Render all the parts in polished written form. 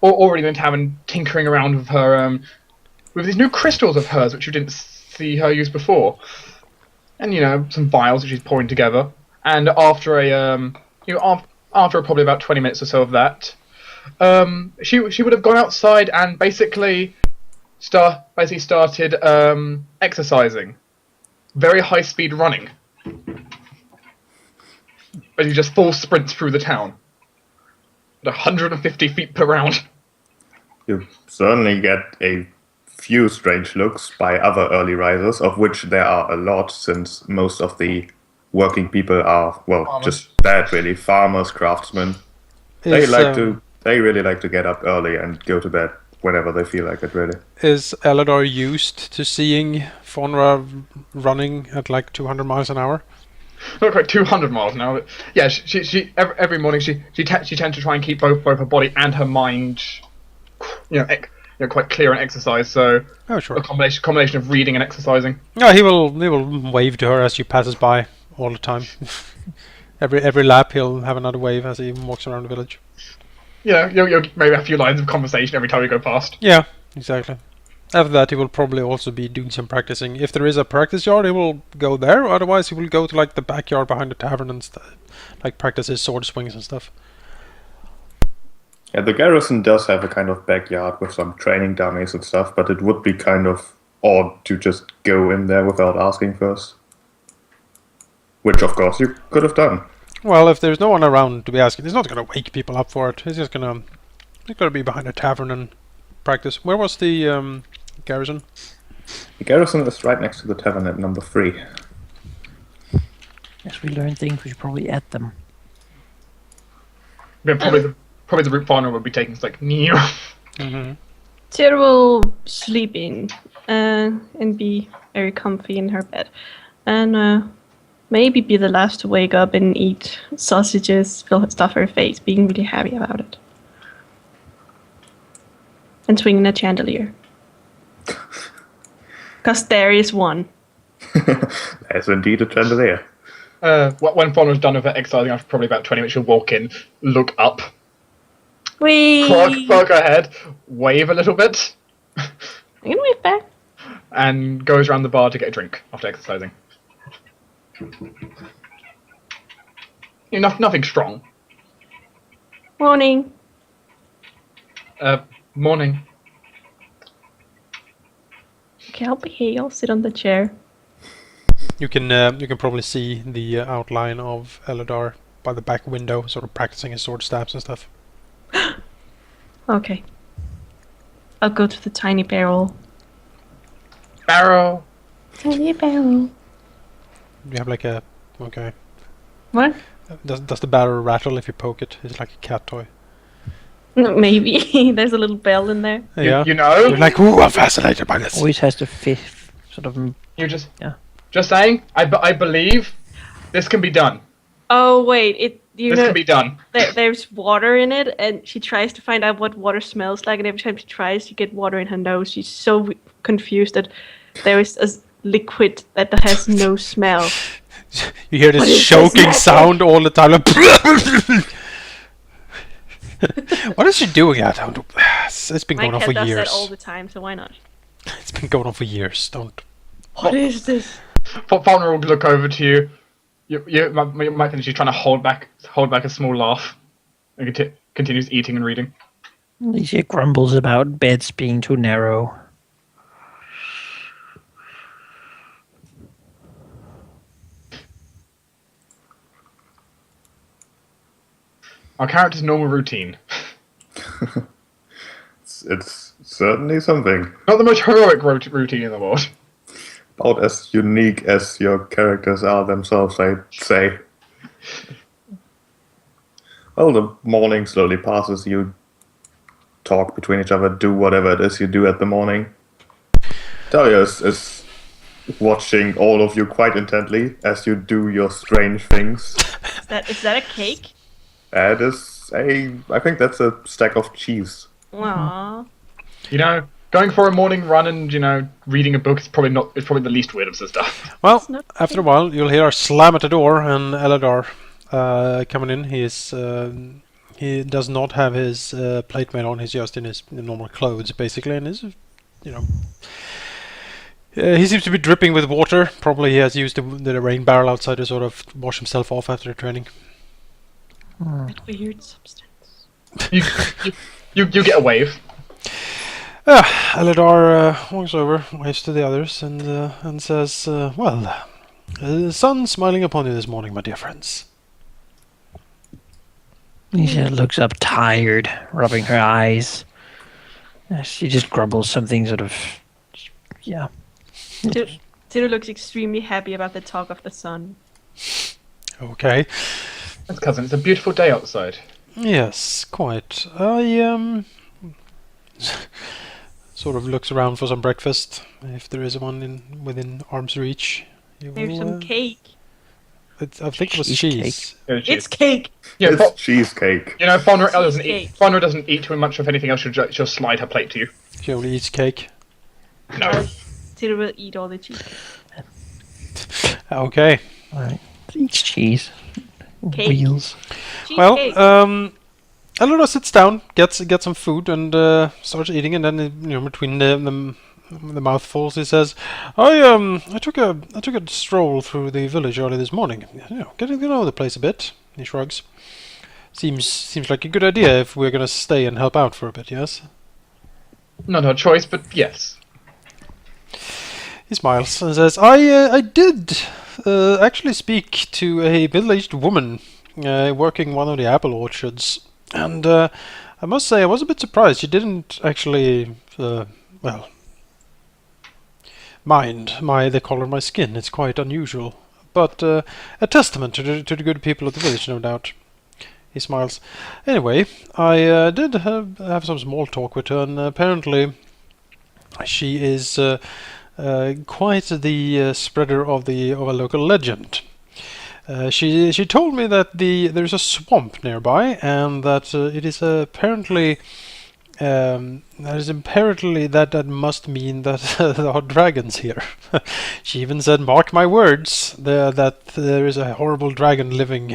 already in the tavern, tinkering around with her with these new crystals of hers, which you didn't see her use before, and some vials that she's pouring together. And after after probably about 20 minutes or so of that, she would have gone outside and basically started exercising, very high speed running. But he just full sprints through the town at 150 feet per round. You certainly get a few strange looks by other early risers, of which there are a lot, since most of the working people are, well, farmers. Just that really, farmers, craftsmen. They really like to get up early and go to bed whenever they feel like it, really. Is Eladar used to seeing Fauna running at like 200 miles an hour? Not quite 200 miles an hour, but yeah, she every morning she tends to try and keep both her body and her mind, quite clear and exercise. So sure. A combination of reading and exercising. No, he will wave to her as she passes by all the time. every lap he'll have another wave as he walks around the village. Yeah, you'll maybe a few lines of conversation every time you go past. Yeah, exactly. After that, he will probably also be doing some practicing. If there is a practice yard, he will go there. Otherwise, he will go to like the backyard behind the tavern and like practice his sword swings and stuff. Yeah, the Garrison does have a kind of backyard with some training dummies and stuff, but it would be kind of odd to just go in there without asking first. Which, of course, you could have done. Well, if there's no one around to be asking, he's not going to wake people up for it. He's just going to be behind a tavern and practice. Where was the Garrison? The Garrison is right next to the tavern at number 3. As we learn things, we should probably add them. Yeah, probably the route Fauna would be taking is like new. Mm-hmm. Tira will sleep in and be very comfy in her bed, and maybe be the last to wake up and eat sausages, stuff her face, being really happy about it, and swinging a chandelier. Because there is one. There's indeed a chandelier. When Fauna's done with her exercising after probably about 20 minutes, she'll walk in, look up, plug her head, wave a little bit. I can wave back. And goes around the bar to get a drink after exercising. Nothing strong. Morning. Morning. Okay, I'll be here. I'll sit on the chair. You can probably see the outline of Eladar by the back window, sort of practicing his sword stabs and stuff. Okay. I'll go to the tiny barrel. Barrel. Tiny barrel. You have like a... Okay. What? Does the barrel rattle if you poke it? It's like a cat toy. Maybe. There's a little bell in there. Yeah. You know? You're like, ooh, I'm fascinated by this. Always has the fifth sort of... You just... Yeah. Just saying, I believe this can be done. Oh, wait. This can be done. There's water in it, and she tries to find out what water smells like, and every time she tries to get water in her nose, she's so confused that there is a liquid that has no smell. You hear this choking sound all the time. What is she doing? I don't know. It's been going on for years. My cat does that all the time, so why not? It's been going on for years. Don't. What is this? Fauna will look over to you. You might think she's trying to hold back a small laugh, and continues eating and reading. She grumbles about beds being too narrow. Our character's normal routine. It's certainly something. Not the most heroic routine in the world. About as unique as your characters are themselves, I'd say. Well, the morning slowly passes. You talk between each other, do whatever it is you do at the morning. Talia is watching all of you quite intently as you do your strange things. Is that a cake? That is I think that's a stack of cheese. Aww. Going for a morning run and, reading a book is probably the least weird of the stuff. Well, after a while, you'll hear a slam at the door, and Eladar coming in. He He does not have his plate mail on. He's just in his normal clothes, basically, and is, he seems to be dripping with water. Probably he has used the rain barrel outside to sort of wash himself off after training. Weird substance. You get a wave. Eladar walks over, waves to the others, and says, "Well, the sun smiling upon you this morning, my dear friends." Nisha looks up tired, rubbing her eyes. She just grumbles something sort of... Yeah. Tiro looks extremely happy about the talk of the sun. Okay. That's cousin. It's a beautiful day outside. Yes, quite. I sort of looks around for some breakfast, if there is one within arm's reach. There's some cake. I think it was Cheesecake. cheese. It's cake. Yeah, It's cheesecake. you know, Fonra doesn't Cheesecake. eat. Fonra doesn't eat too much of anything else. She'll slide her plate to you. She only eats cake. No. Tiro will eat all the cheese. Okay. Alright. Eats cheese. Cake. Wheels. Well, Cheesecake. Elora sits down, gets some food, and starts eating. And then, between the mouthfuls, he says, "I took a stroll through the village early this morning. Getting to know the place a bit." He shrugs. Seems like a good idea if we're gonna stay and help out for a bit. Yes. Not her choice, but yes. He smiles and says, "I did actually speak to a middle-aged woman working one of the apple orchards, and I must say I was a bit surprised. She didn't actually, mind the color of my skin. It's quite unusual, but a testament to the good people of the village, no doubt." He smiles. "Anyway, I did have some small talk with her, and apparently she is quite the spreader of a local legend. She told me that there's a swamp nearby, and that it is apparently that must mean that there are dragons here. She even said, 'Mark my words, that there is a horrible dragon living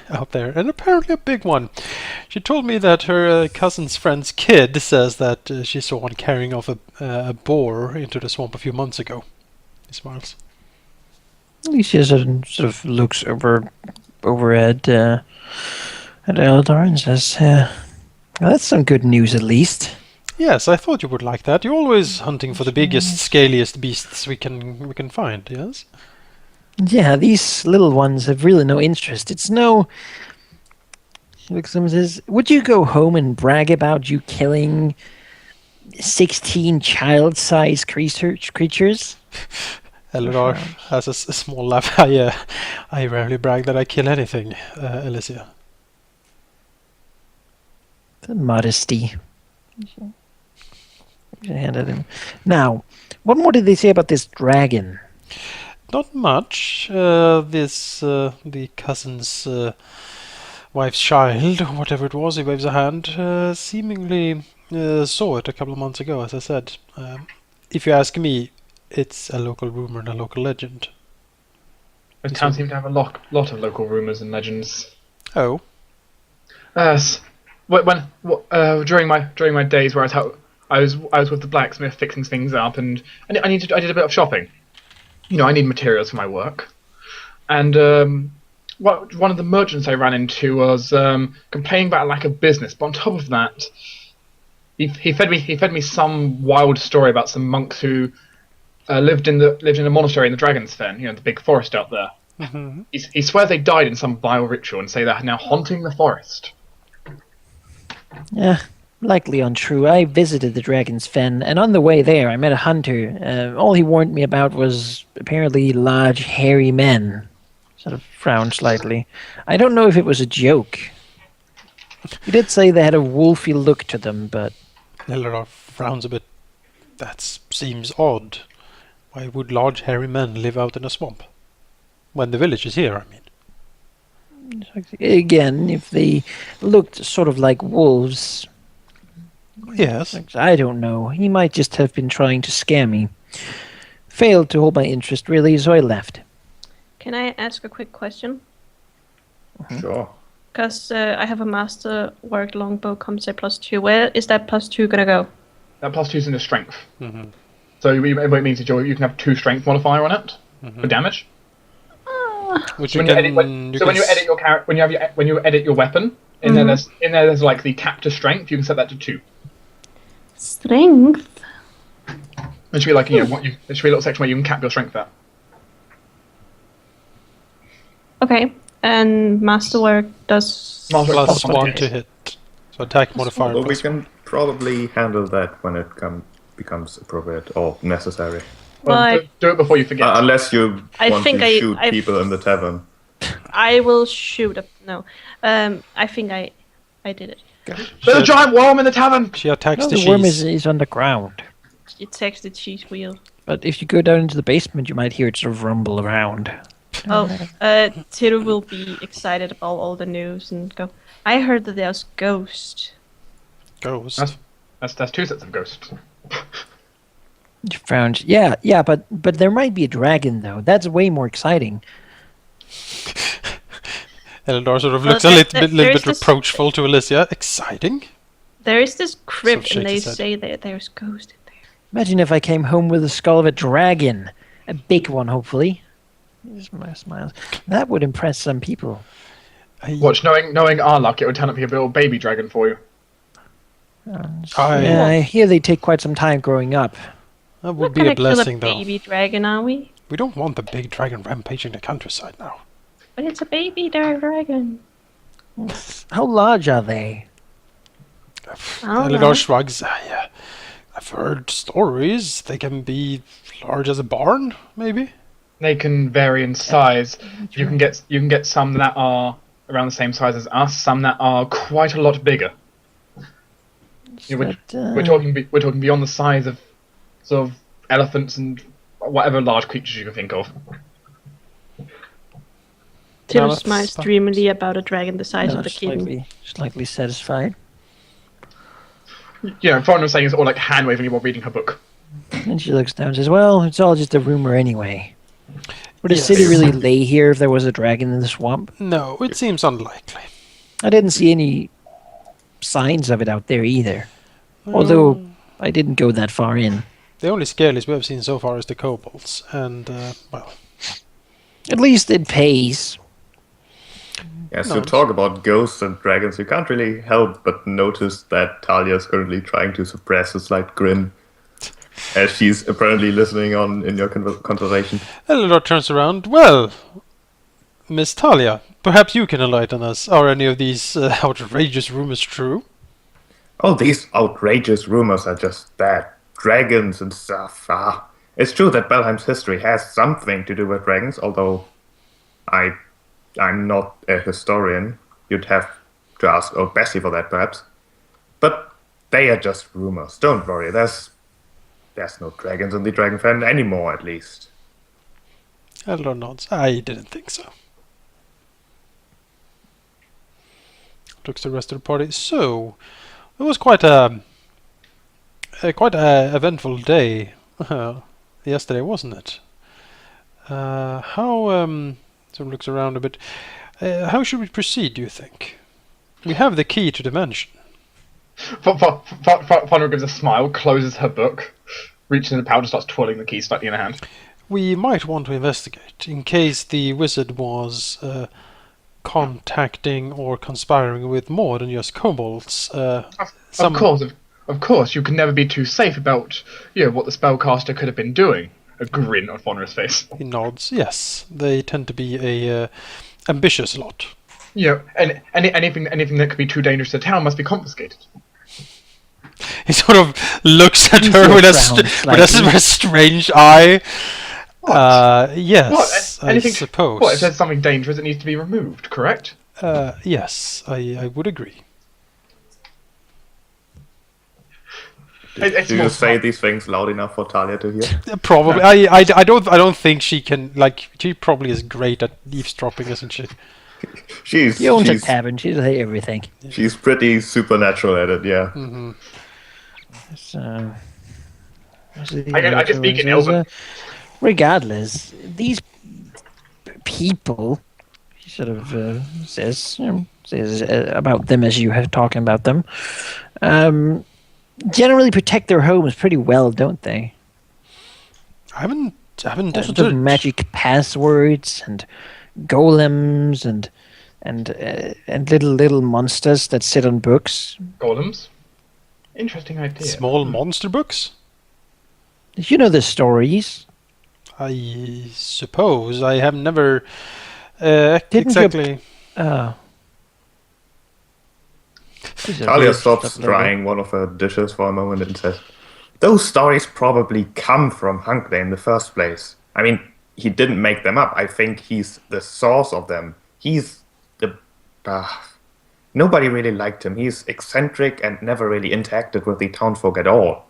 out there, and apparently a big one.' She told me that her cousin's friend's kid says that she saw one carrying off a boar into the swamp a few months ago." He smiles. Alicia sort of looks over at Eldar and says, "Well, that's some good news at least." "Yes, I thought you would like that. You're always hunting for the biggest, scaliest beasts we can find, yes?" Yeah, these little ones have really no interest. It's no... She looks at him and says, "Would you go home and brag about you killing 16 child-sized creatures?" Eladar has a small laugh. I rarely brag that I kill anything, Alicia. The modesty. She handed him. Now, what more did they say about this dragon? Not much. The cousin's wife's child, or whatever it was, he waves a hand, seemingly saw it a couple of months ago, as I said. If you ask me, it's a local rumor and a local legend. The town seems to have a lot of local rumours and legends. Oh. Yes. During my days where I was with the blacksmith fixing things up, and I did a bit of shopping. I need materials for my work, and one of the merchants I ran into was complaining about a lack of business. But on top of that, he fed me some wild story about some monks who lived in a monastery in the Dragon's Fen, the big forest out there. Mm-hmm. He swears they died in some vile ritual and say they're now haunting the forest. Yeah, likely untrue. I visited the Dragon's Fen, and on the way there I met a hunter. All he warned me about was apparently large, hairy men. Sort of frowned slightly. I don't know if it was a joke. He did say they had a wolfy look to them, but... Eladar frowns a bit. That seems odd. Why would large, hairy men live out in a swamp? When the village is here, I mean. Again, if they looked sort of like wolves... Yes. I don't know. He might just have been trying to scare me. Failed to hold my interest, really, so I left. Can I ask a quick question? Sure. Because I have a masterwork longbow comes at +2. Where is that +2 gonna go? That +2 is in the strength. Mm-hmm. So what it means is you can have 2 strength modifier on it for damage. Which So you when can. when you edit your character, when you edit your weapon, in there's like the captor strength. You can set that to 2. Strength. It should be like there should be a little section where you can cap your strength at. Okay. And masterwork does. Masterwork +1 to hit. So attack modifier. But we +1. can probably handle that when it becomes appropriate or necessary. Well, But do it before you forget. Unless you want think to shoot I people in the tavern. I will shoot. No. I think I did it. There's a giant worm in the tavern! She attacks No, the the worm cheese. is underground. It takes the cheese wheel. But if you go down into the basement, you might hear it sort of rumble around. Oh, Tiru will be excited about all the news and go, I heard that there's ghost. Ghost. That's 2 sets of ghosts. You found, yeah, but there might be a dragon though. That's way more exciting. Eldar sort of Well, looks a little bit there's this- reproachful to Alicia. Exciting. There is this crypt, Sort of and they shakes his say that there's ghost in there. Imagine if I came home with the skull of a dragon, a big one, hopefully. Here's my smiles. That would impress some people. Watch, knowing our luck, it would turn up to be a little baby dragon for you. Yeah, I hear they take quite some time growing up. That We're would be gonna a blessing, kill a though. baby dragon, are we? We don't want the big dragon rampaging the countryside now. But it's a baby dragon. How large are they? I don't know. Eldar shrugs. I've heard stories. They can be large as a barn, maybe. They can vary in size. You can get some that are around the same size as us, some that are quite a lot bigger. We're talking beyond the size of sort of elephants and whatever large creatures you can think of. Tiru that's smiles fine. dreamily about a dragon the size of a kitten. Slightly satisfied. Foreign was saying it's all like hand waving while reading her book. And she looks down and says, well, it's all just a rumor anyway. Would a Yes. city really lay here if there was a dragon in the swamp? No, it seems unlikely. I didn't see any signs of it out there either. Although I didn't go that far in. The only scalies we have seen so far is the kobolds, and well, At least it pays. Yes, No, to talk about ghosts and dragons, you can't really help but notice that Talia is currently trying to suppress a slight grin as she's apparently listening on in your conversation. Eldar turns around. Well, Miss Talia, perhaps you can enlighten us. Are any of these outrageous rumors true? Oh, these outrageous rumors are just that. Dragons and stuff. It's true that Belheim's history has something to do with dragons, although I'm not a historian. You'd have to ask old Bessie for that, perhaps. But they are just rumors. Don't worry, there's no dragons in the Dragonfen anymore, at least. Eldar nods. I didn't think so. Looks the rest of the party. So, it was quite a eventful day yesterday, wasn't it? So looks around a bit. How should we proceed, do you think? We have the key to the mansion. Fenrir gives a smile, closes her book, reaches in the pouch and starts twirling the key slightly in her hand. We might want to investigate, in case the wizard was contacting or conspiring with more than just kobolds. Of course, you can never be too safe about what the spellcaster could have been doing. A grin on Fenrir's face. He nods. Yes, they tend to be a ambitious lot. And anything that could be too dangerous to the town must be confiscated. He sort of looks at her with a strange eye. Yes, What? Anything, I suppose. What, if there's something dangerous, it needs to be removed, correct? Yes, I would agree. Do you say these things loud enough for Talia to hear? Probably. I don't think she can. She probably is great at eavesdropping, isn't she? She owns a tavern. She'll say everything. She's pretty supernatural at it, yeah. Mm-hmm. So, I can speak in Elven. Regardless, these people, she sort of says about them as you have talking about them. Generally protect their homes pretty well, don't they? I haven't All sorts of entered. magic passwords and golems and little monsters that sit on books. Golems. Interesting idea. Small monster books? You know the stories. I suppose. I have never Didn't you- exactly. Oh. These are Talia weird stops stuff, Lily. drying one of her dishes for a moment and says, "Those stories probably come from Hunkley in the first place. I mean, he didn't make them up. I think he's the source of them. He's the... nobody really liked him. He's eccentric and never really interacted with the townfolk at all.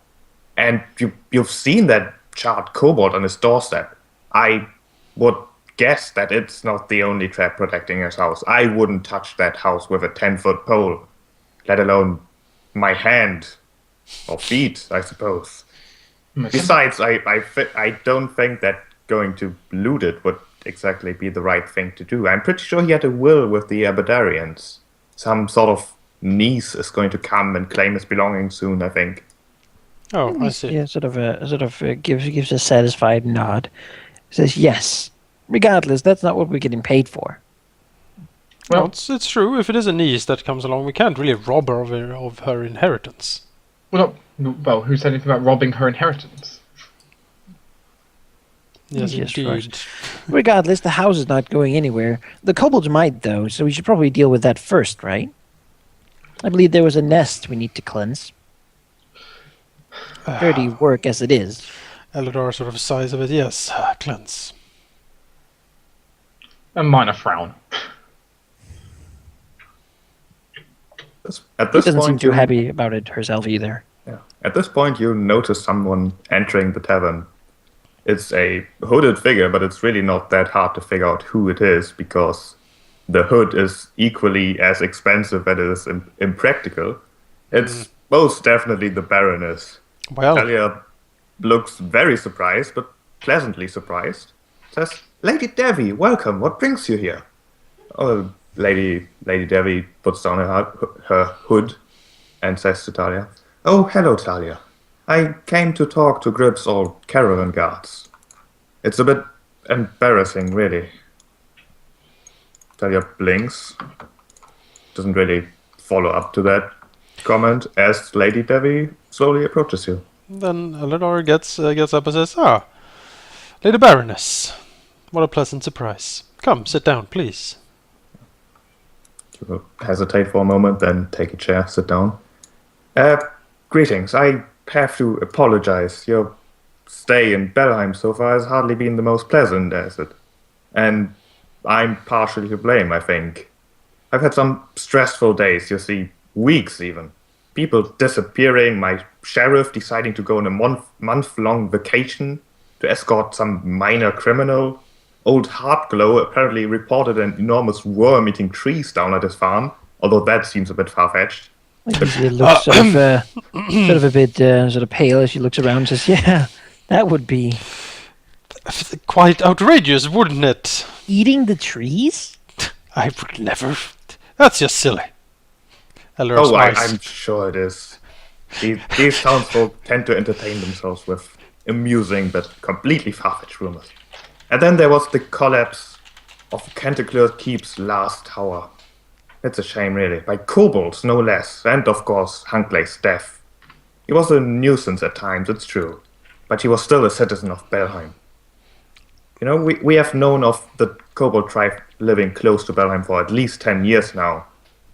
And you've seen that charred kobold on his doorstep. I would guess that it's not the only trap protecting his house. I wouldn't touch that house with a 10-foot pole, let alone my hand or feet, I suppose. Besides, I don't think that going to loot it would exactly be the right thing to do. I'm pretty sure he had a will with the Aberdarians. Some sort of niece is going to come and claim his belongings soon, I think." Oh, I see. Yeah, gives a satisfied nod. Says yes. Regardless, that's not what we're getting paid for. Well, Well- it's true. If it is a niece that comes along, we can't really rob her of her inheritance. Well, who said anything about robbing her inheritance? Yes, Yes, indeed. right. Regardless, the house is not going anywhere. The kobolds might, though, so we should probably deal with that first, right? I believe there was a nest we need to cleanse. Dirty work as it is. Eladar sort of sighs of it. Yes, cleanse. A minor frown. At She this doesn't seem point, too happy about it herself either. Yeah. At this point, you notice someone entering the tavern. It's a hooded figure, but it's really not that hard to figure out who it is because the hood is equally as expensive as it is impractical. It's most definitely the baroness. Well, Talia looks very surprised, but pleasantly surprised. Says, "Lady Devi, welcome. What brings you here?" Oh, Lady Devi puts down her hood and says to Talia, "Oh, hello, Talia. I came to talk to Grip's old caravan guards. It's a bit embarrassing, really." Talia blinks. Doesn't really follow up to that comment as Lady Devi slowly approaches you. then Eladar gets up and says, "Ah, Lady Baroness, what a pleasant surprise. Come, sit down, please." She will hesitate for a moment, then take a chair, sit down. Greetings. I have to apologize. Your stay in Belheim so far has hardly been the most pleasant, has it? And I'm partially to blame, I think. I've had some stressful days, you see, weeks even. People disappearing, my sheriff deciding to go on a month-long vacation to escort some minor criminal. Old Heartglow apparently reported an enormous worm eating trees down at his farm, although that seems a bit far-fetched. She looks sort of a bit sort of pale as she looks around and says, "Yeah, that would be Quite outrageous, wouldn't it? eating the trees." I would never. That's just silly. Eladar Oh, smiles. I'm sure it is. These townsfolk tend to entertain themselves with amusing but completely far-fetched rumors. And then there was the collapse of Canticleer Keep's last tower. It's a shame, really. By kobolds, no less. And, of course, Hunkley's death. He was a nuisance at times, it's true. But he was still a citizen of Belheim. You know, we have known of the kobold tribe living close to Belheim for at least 10 years now.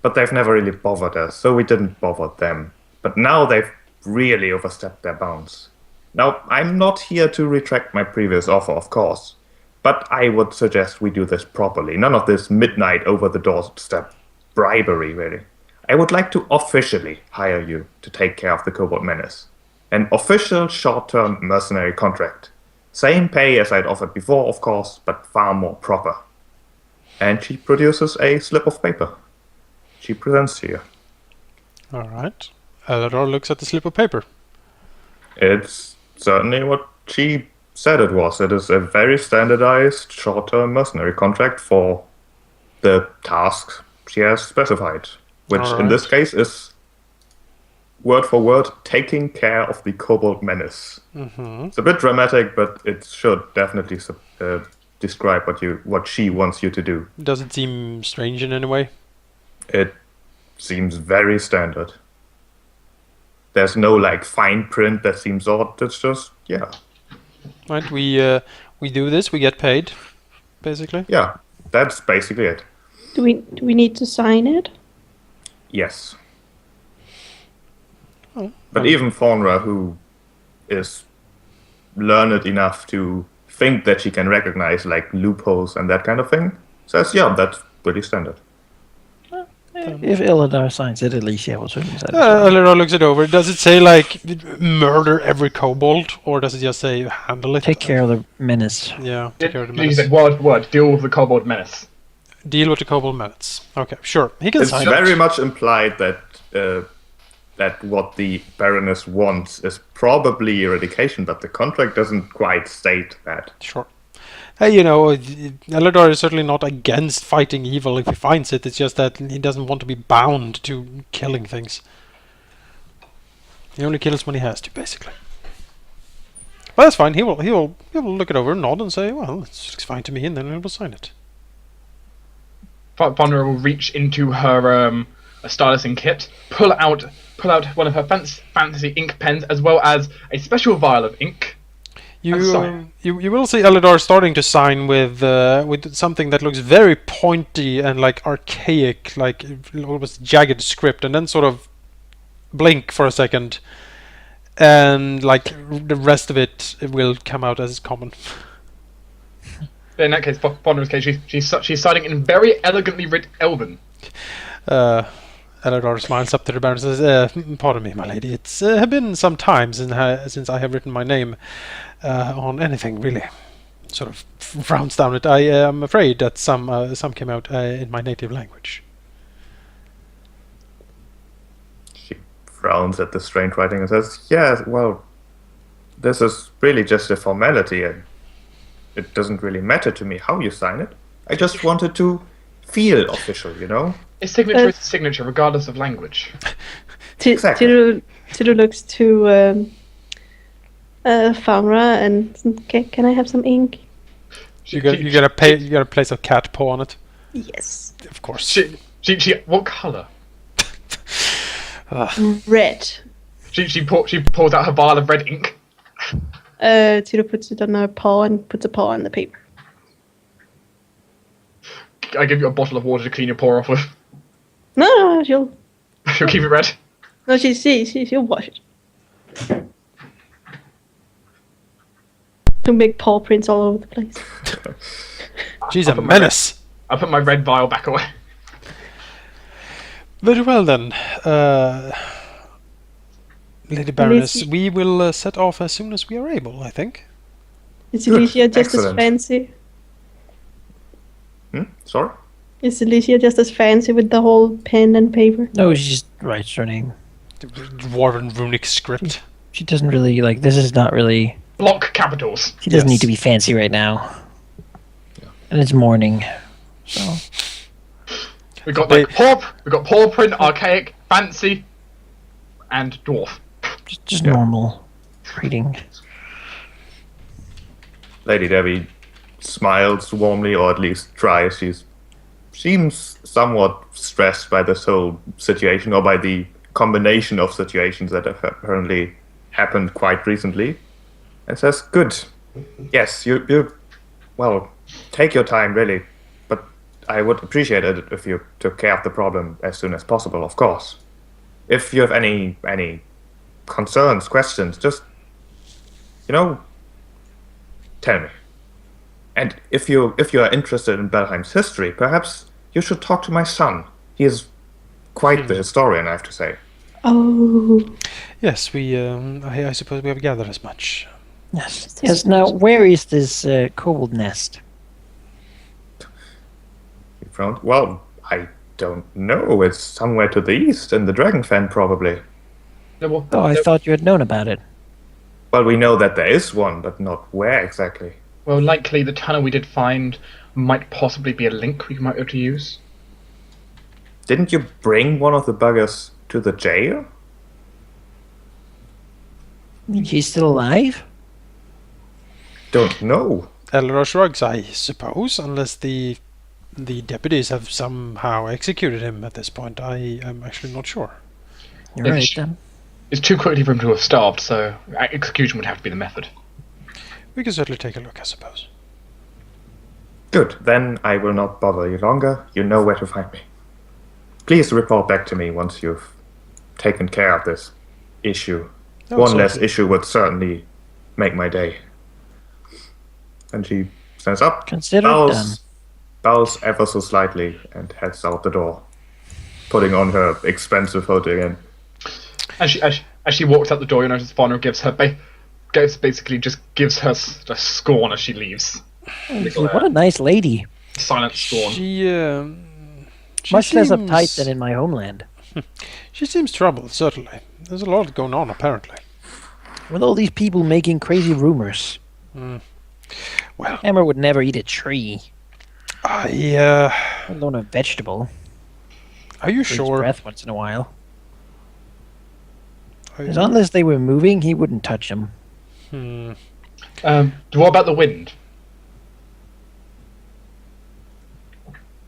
But they've never really bothered us, so we didn't bother them. But now they've really overstepped their bounds. Now, I'm not here to retract my previous offer, of course. But I would suggest we do this properly. None of this midnight over the doorstep bribery, really. I would like to officially hire you to take care of the Kobold Menace. An official short-term mercenary contract. Same pay as I'd offered before, of course, but far more proper. And she produces a slip of paper. She presents to you. All right. Eladar looks at the slip of paper. It's certainly what she said it was. It is a very standardized short-term mercenary contract for the task she has specified, which in this case is word for word taking care of the kobold menace. It's a bit dramatic, but it should definitely describe what she wants you to do. Does it seem strange in any way? It seems very standard. There's no like fine print that seems odd. It's just Right, we do this, we get paid, basically. Yeah, that's basically it. Do we need to sign it? Yes. Oh, But even Faunra, who is learned enough to think that she can recognize like loopholes and that kind of thing, says, yeah, that's pretty standard. If Illidan signs it, at least yeah, we'll certainly sign it. Elira looks it over. Does it say like murder every kobold, or does it just say handle it? Take care of the menace. Yeah, take care of the He menace. said word for word, deal with the kobold menace. Deal with the kobold menace. Okay, sure. He can It's sign very it. much implied that that what the baroness wants is probably eradication, but the contract doesn't quite state that. Sure. Hey, you know, Elidar is certainly not against fighting evil if he finds it. It's just that he doesn't want to be bound to killing things. He only kills when he has to, basically. But that's fine. He will look it over, nod, and say, "Well, it's fine to me," and then he will sign it. Pathfinder will reach into her stylus kit, pull out one of her fancy ink pens, as well as a special vial of ink. You will see Elidar starting to sign with something that looks very pointy and like archaic, like almost jagged script, and then sort of blink for a second, and like the rest of it will come out as common. In that case, Pathfinder's case, she's signing in very elegantly writ Elven. Elidar smiles up to the Baron and says, "Pardon me, my lady. It's been some time since I have written my name on anything, really." Sort of frowns down it. I am afraid that some came out in my native language. She frowns at the strange writing and says, yeah, well, this is really just a formality, and it doesn't really matter to me how you sign it. I just wanted to feel official, you know? A signature is a signature, regardless of language. Exactly. Tiru looks to Faunra and can I have some ink? You got a place of cat paw on it. Yes. Of course. She what colour? Red. She pulls out her vial of red ink. Tiru puts it on her paw and puts a paw on the paper. I give you a bottle of water to clean your paw off with. No, she'll She'll keep it red. No, she'll wash it. To make paw prints all over the place. She's a menace. I put my red vial back away. Very well then, Lady Baroness. We will set off as soon as we are able, I think. Is Alicia just as Excellent. fancy? Sorry? Is Alicia just as fancy with the whole pen and paper? No, she just writes her name. Dwarven runic script. She doesn't really, like, this is not really... Block capitals. She doesn't Yes. need to be fancy right now. And it's morning. So, We got paw print, archaic, fancy, and dwarf. just normal reading. Lady Debbie smiles warmly, or at least tries. She seems somewhat stressed by this whole situation, or by the combination of situations that have apparently happened quite recently, and says, good. Yes, you well, take your time, really, but I would appreciate it if you took care of the problem as soon as possible, of course. If you have any concerns, questions, just, tell me. And if you are interested in Belheim's history, perhaps you should talk to my son. He is quite the historian, I have to say. Oh. Yes, I suppose we have gathered as much. Yes. Yes. Now, where is this kobold nest? He frowned. Well, I don't know. It's somewhere to the east, in the Dragon Fen, probably. Oh, I thought you had known about it. Well, we know that there is one, but not where exactly. Well, likely the tunnel we did find might possibly be a link we might be able to use. Didn't you bring one of the buggers to the jail? She's still alive? Don't know. Elra shrugs, I suppose, unless the deputies have somehow executed him at this point. I am actually not sure. You're If right, she- then. It's too quickly for him to have starved, so execution would have to be the method. We can certainly take a look, I suppose. Good, then I will not bother you longer. You know where to find me. Please report back to me once you've taken care of this issue. Oh, One less certainly. issue would certainly make my day. And she stands up, Consider it done. bows ever so slightly, and heads out the door, putting on her expensive hood again. As she walks out the door, you notice Fauna gives her basically just gives her a scorn as she leaves. What a nice lady. Silent scorn. She Much less seems- uptight than in my homeland. She seems troubled, certainly. There's a lot going on, apparently. With all these people making crazy rumors. Well, Emma would never eat a tree, I, let alone a vegetable. are you For his sure? breath once in a while. Are you- Because unless they were moving, he wouldn't touch them. Hmm. What about the wind?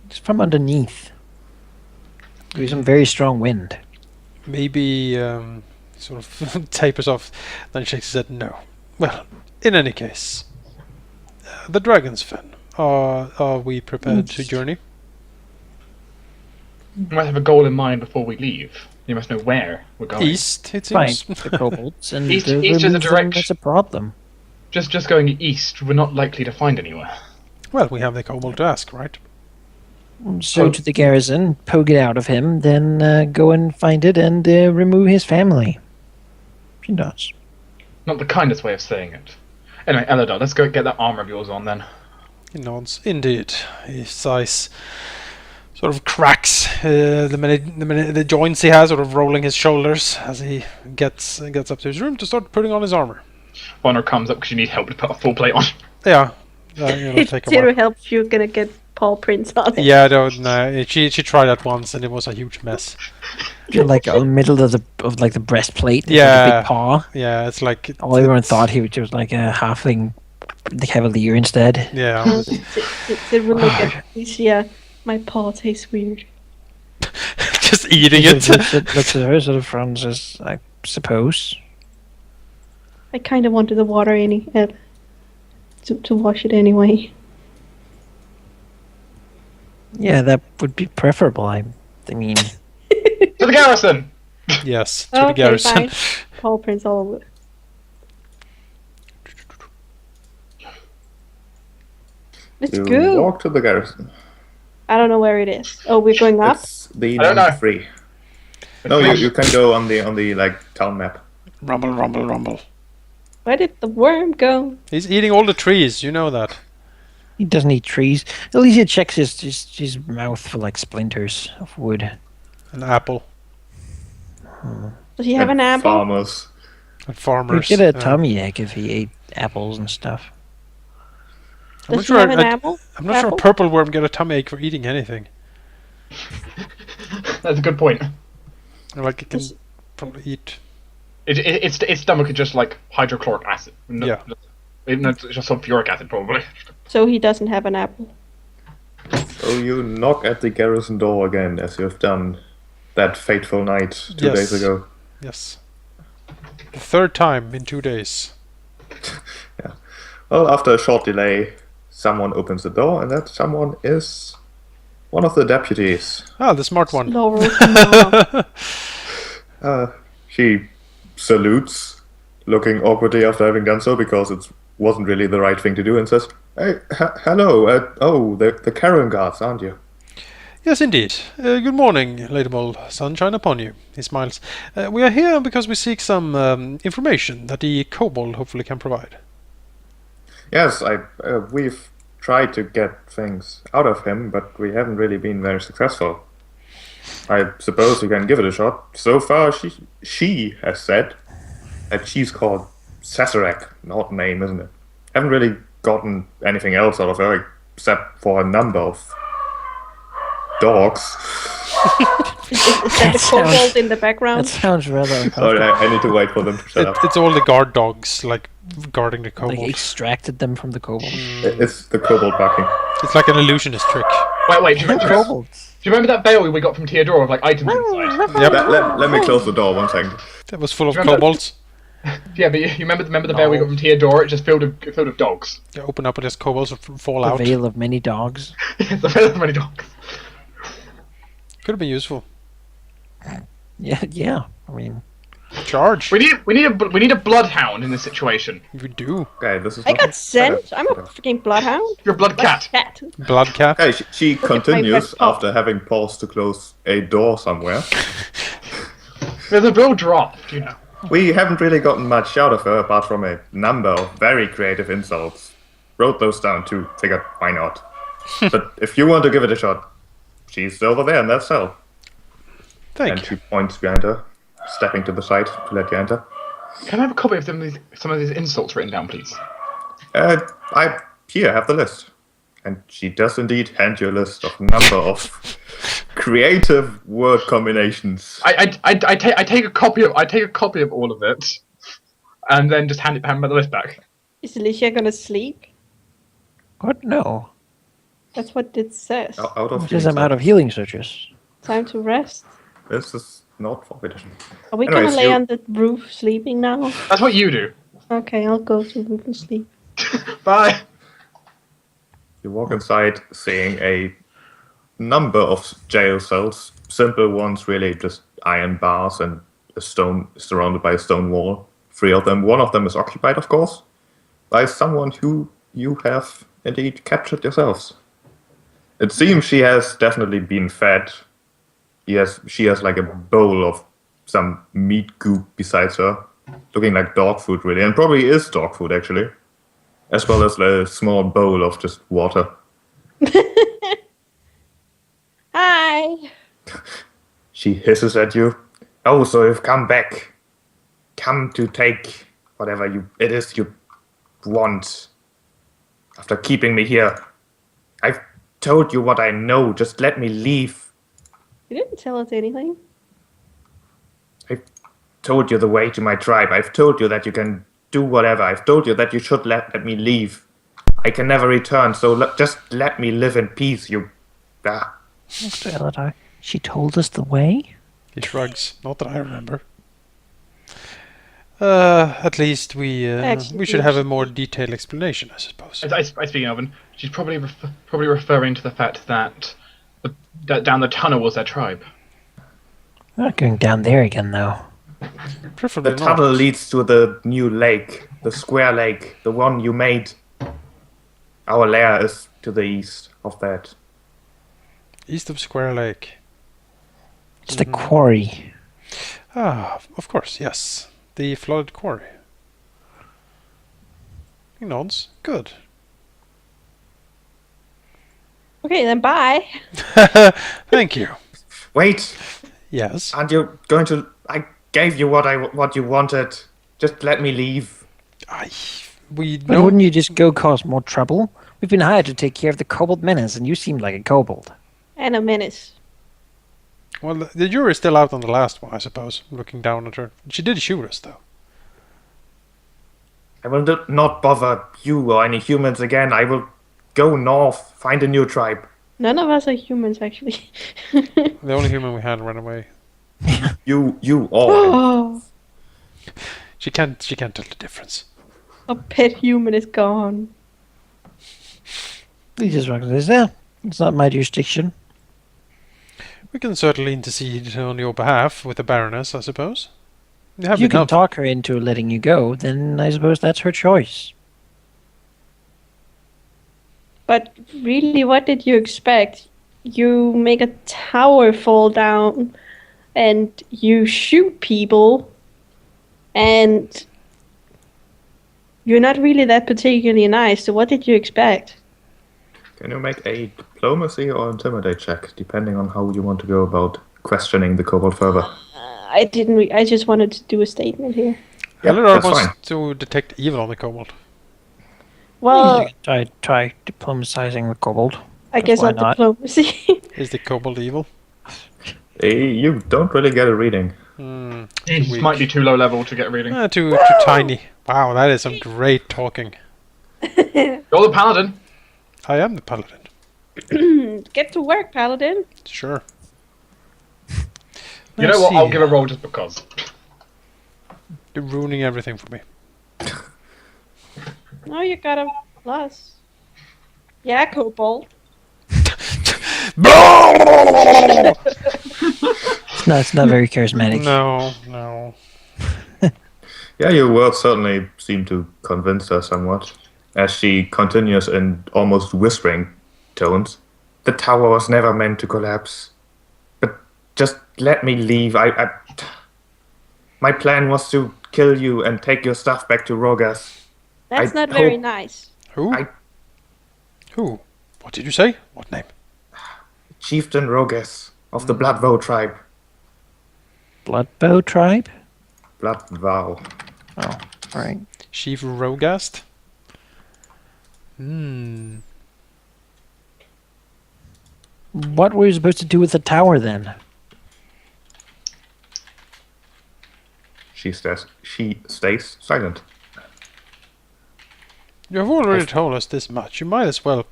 It's from underneath. There's some very strong wind. Maybe sort of tapers off, then shakes his head no. Well, in any case, the Dragon's Fen. Are we prepared to journey? We might have a goal in mind before we leave. You must know where we're going. East, it Fine, seems. the kobolds, and East is the remove them, direction. That's a problem. Just going east, we're not likely to find anywhere. Well, we have the kobold to ask, right? So to the garrison, poke it out of him, then go and find it and remove his family. She does. Not the kindest way of saying it. Anyway, Elidar, let's go get that armor of yours on then. He nods. Indeed, his eyes sort of cracks the joints he has, sort of rolling his shoulders as he gets up to his room to start putting on his armor. Fauna comes up because you need help to put a full plate on. Yeah, it'll take a Zero while. help if you're gonna get paw prints on it. Yeah, no, she tried that once and it was a huge mess. You're like in the middle of the breastplate. There's like a Yeah. big paw. Yeah, it's like Everyone thought he was just like a halfling, the cavalier instead. Yeah, It will look at this, yeah. My paw tastes weird. just eating it. Looks at her, sort of frowns, as I suppose. I kind of wanted the water to wash it anyway. Yeah, that would be preferable. I mean, To the garrison! Yes, to the Okay, garrison. fine. Paw prints all over. Let's You go. walk to the garrison. I don't know where it is. Oh, we're going up. It's the I don't know. free. No, you can go on the like town map. Rumble, rumble, rumble. Where did the worm go? He's eating all the trees. You know that. he doesn't eat trees. At least he checks his mouth for like splinters of wood. An apple. Does he have an And apple? Farmers. And He'd farmers. get a tummy ache if he ate apples and stuff. I'm not Does he sure. have an apple? I'm not sure a Apple? purple worm get a tummy ache for eating anything. That's a good point. Like it can Does- probably eat. Its stomach is just like hydrochloric acid. No, Yeah. no, it's just sulfuric acid, probably. So he doesn't have an apple. So you knock at the garrison door again, as you've done that fateful night 2 days Yes. ago. Yes. The third time in 2 days. Well, after a short delay, someone opens the door, and that someone is one of the deputies. Ah, the smart one. Laurel's mom. She salutes, looking awkwardly after having done so, because it wasn't really the right thing to do, and says, "Hey, hello, the Karen guards, aren't you?" Yes, indeed. Good morning, Lady Mole. Sunshine upon you. He smiles. We are here because we seek some information that the kobold hopefully can provide. Yes, we've tried to get things out of him, but we haven't really been very successful. I suppose we can give it a shot. So far, she has said that she's called Sazerac. An odd name, isn't it? Haven't really gotten anything else out of her except for a number of dogs. Is that the kobold in the background? That sounds rather Sorry, uncomfortable. I need to wait for them to shut up. It's all the guard dogs, like guarding the Like kobold. extracted them from the kobold. It's the kobold barking. It's like an illusionist trick. Wait, do you remember? Kobolds. Do you remember that bale we got from Theodora of like items inside? Yep, Let me close the door 1 second. that was full of Remember- kobolds. Yeah, but you remember the bale we got from Theodora? It's just filled of dogs. You open up and there's kobolds fall The out. veil of many dogs. It's a bale of many dogs. Could have been useful. Yeah. I mean, Charge. We need a bloodhound in this situation. We do. Okay, this is I not got sent. I'm a freaking bloodhound. You're a blood cat. Cat. Blood cat. Okay, she at my continues red top. after having paused to close a door somewhere. There's a real draft, you know. We haven't really gotten much out of her apart from a number of very creative insults. Wrote those down too, figured why not. But if you want to give it a shot, she's over there in that cell. Thank And you. she points behind her, stepping to the side to let you enter. Can I have a copy of some of these insults written down, please? Here, have the list. And she does indeed hand you a list of number of creative word combinations. I take a copy of all of it, and then just hand the list back. Is Alicia gonna sleep? what? No. That's what it says. Out of Because I'm out of healing surges. Time to rest. This is not 4th edition. Are we Anyways, gonna lay you- on the roof sleeping now? That's what you do. Okay, I'll go to the roof and sleep. Bye. You walk inside, seeing a number of jail cells. Simple ones, really, just iron bars and a stone surrounded by a stone wall. 3 of them. 1 of them is occupied, of course, by someone who you have indeed captured yourselves. It seems she has definitely been fed. She has like a bowl of some meat goop besides her, looking like dog food, really, and probably is dog food actually, as well as a small bowl of just water. Hi. She hisses at you. Oh, so you've come back. Come to take whatever it is you want. After keeping me here. I've told you what I know. Just let me leave. You didn't tell us anything. I've told you the way to my tribe. I've told you that you can do whatever. I've told you that you should let me leave. I can never return, so just let me live in peace, you... Ah. Mr. Eladar, she told us the way? He shrugs. Not that I remember. At least we should have a more detailed explanation, I suppose. I speaking of, and she's probably referring to the fact that that down the tunnel was their tribe. We're not going down there again, though. Preferably The not. tunnel leads to the new lake, the square lake, the one you made. Our lair is to the east of that. East of Square Lake. It's the quarry. Ah, of course, yes. The flooded quarry. He nods. Good. Okay, then bye. Thank you. Wait, Yes. aren't you going to... I gave you what you wanted. Just let me leave. We But know. wouldn't you just go cause more trouble? We've been hired to take care of the kobold menace, and you seemed like a kobold. And a menace. Well, the jury's still out on the last one, I suppose. Looking down at her. She did shoot us, though. I will not bother you or any humans again. I will go north, find a new tribe. None of us are humans, actually. The only human we had ran away. You all. Oh, She can't tell the difference. a pet human is gone. He just says, yeah, it's not my jurisdiction. We can certainly intercede on your behalf with the baroness, I suppose. You have If you can enough. talk her into letting you go, then I suppose that's her choice. But really, what did you expect? You make a tower fall down, and you shoot people, and you're not really that particularly nice, so what did you expect? Can you make a diplomacy or intimidate check, depending on how you want to go about questioning the kobold further? I didn't. I just wanted to do a statement here. Yeah, Halldamir that's wants fine. to detect evil on the kobold. Well, Try diplomatizing with kobold. I guess why on not? diplomacy. Is the kobold evil? You don't really get a reading. Hmm. It Too might be weak. too low level to get a reading. Too tiny. Wow, that is some great talking. You're the paladin. I am the paladin. Get to work, Paladin. Sure. You know what? I'll give a roll just because. You're ruining everything for me. Oh, you got a plus. Yeah, kobold. It's not very charismatic. No. Yeah, your words certainly seem to convince her somewhat, as she continues in almost whispering tones. The tower was never meant to collapse. But just let me leave. My plan was to kill you and take your stuff back to Rogas. That's I not very hope- nice. Who? I- Who? What did you say? What name? Chieftain Rogas of the Bloodvow tribe. Bloodbow tribe? Bloodvow. Oh, alright. Chief Rogast? Hmm. What were you supposed to do with the tower then? She stays silent. You have already told us this much. You might as well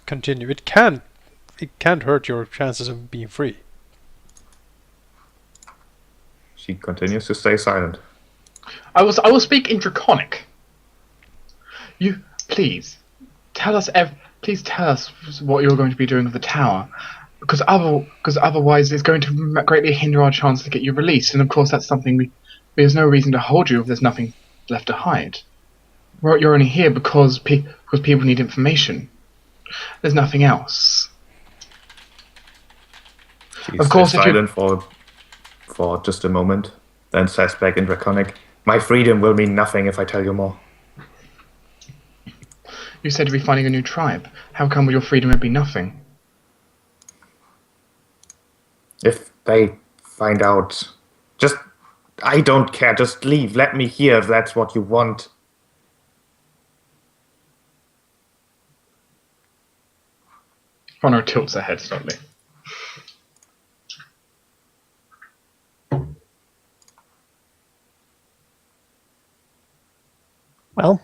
continue. It can't hurt your chances of being free. She continues to stay silent. I will speak in Draconic. You please tell us what you're going to be doing with the tower, because otherwise it's going to greatly hinder our chance to get you released. And of course, that's something there's no reason to hold you if there's nothing left to hide. You're only here because people need information. There's nothing else. She Of course, stays silent for just a moment, then says back in Draconic, "My freedom will mean nothing if I tell you more." You said to be finding a new tribe. How come your freedom would be nothing? If they find out, I don't care, just leave, let me hear if that's what you want. Honor tilts her head slightly. Well,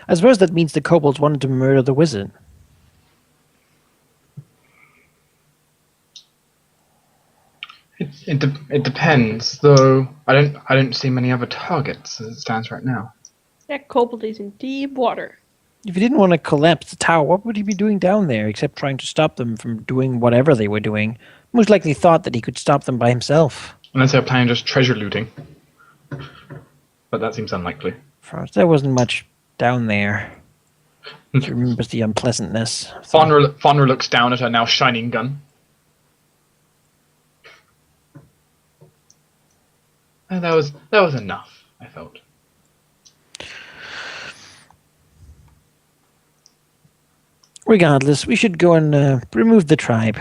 I suppose that means the kobolds wanted to murder the wizard. It depends, though. I don't see many other targets as it stands right now. That kobold is in deep water. If he didn't want to collapse the tower, what would he be doing down there except trying to stop them from doing whatever they were doing? Most likely thought that he could stop them by himself. Unless they're planning just treasure looting, but that seems unlikely. First, there wasn't much down there. He remembers the unpleasantness. Fonra looks down at her now shining gun. And that was enough, I felt. Regardless, we should go and remove the tribe.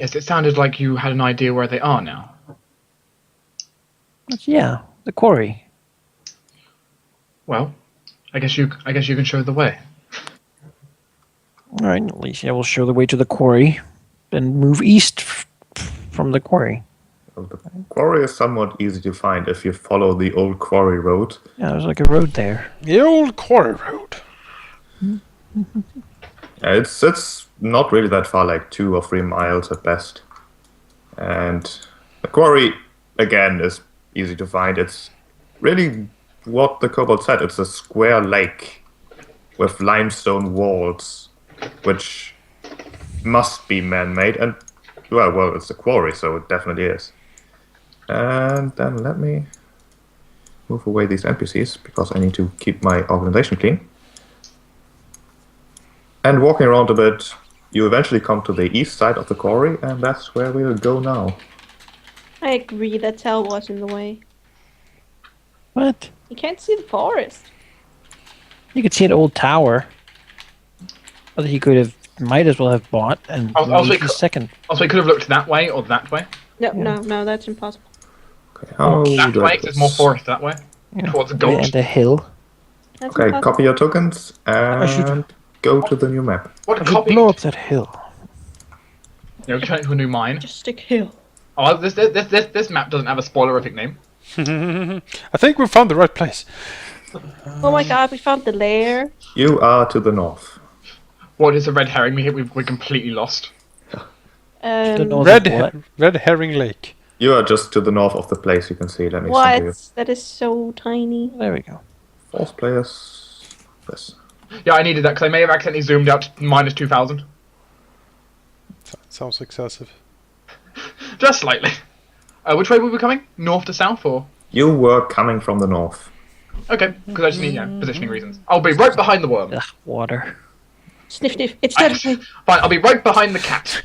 Yes, it sounded like you had an idea where they are now. Yeah, the quarry. Well, I guess you can show the way. All right, Alicia will show the way to the quarry, then move east from the quarry. Well, the quarry is somewhat easy to find if you follow the old quarry road. Yeah, there's like a road there. The old quarry road. It's not really that far, like 2 or 3 miles at best. And the quarry, again, is easy to find. It's really what the kobold said. It's a square lake with limestone walls, which must be man-made. And, well, it's a quarry, so it definitely is. And then let me move away these NPCs, because I need to keep my organization clean. And walking around a bit, you eventually come to the east side of the quarry, and that's where we'll go now. I agree that Tal was in the way. What? You can't see the forest. You could see an old tower that he might as well have bought and I'll moved say the second. Also, you could have looked that way or that way. No, that's impossible. Okay, how That do I way, do there's more this? forest that way. Yeah, Towards the gulch. and a hill. That's Okay, impossible. copy your tokens, should- and go to the new map. What I a should copy! blow up that hill. Turn it into a new mine. Just stick hill. Oh, this map doesn't have a spoilerific name. I think we found the right place. Oh my god, we found the lair. You are to the north. What is a red herring? We're completely lost. know Red, what? Red Herring Lake. You are just to the north of the place you can see. Let me send you. What? That is so tiny. There we go. 4th players. This. Yeah, I needed that because I may have accidentally zoomed out to -2,000. Sounds excessive. Just slightly. Which way were we coming? North to south, or? You were coming from the north. Okay, because I just need positioning reasons. I'll be right behind the worm. Ugh, water. Sniff, sniff. It's dead. Fine, I'll be right behind the cat.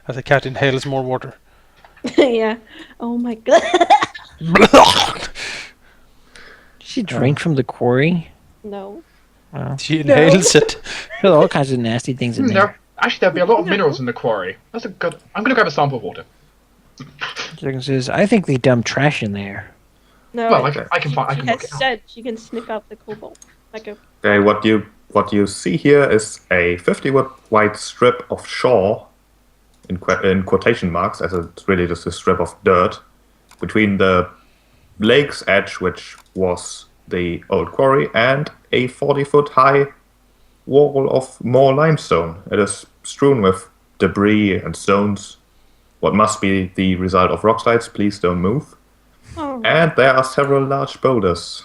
As the cat inhales more water. Yeah. Oh my god. She drank from the quarry. No. She inhales it. There's all kinds of nasty things in there. Actually, there'll be a lot of minerals in the quarry. That's a good. I'm gonna grab a sample of water. Dragon says, I think they dumped trash in there. No. Well, I can find. I She can has work it out. said she can sniff out the kobold. Like a. Okay, what you see here is a 50-foot wide strip of shore, in quotation marks, as it's really just a strip of dirt, between the lake's edge, which was the old quarry, and a 40-foot high wall of more limestone. It is strewn with debris and stones. What must be the result of rock slides, please don't move. Oh. And there are several large boulders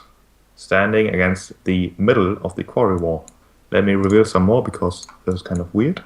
standing against the middle of the quarry wall. Let me reveal some more because this is kind of weird.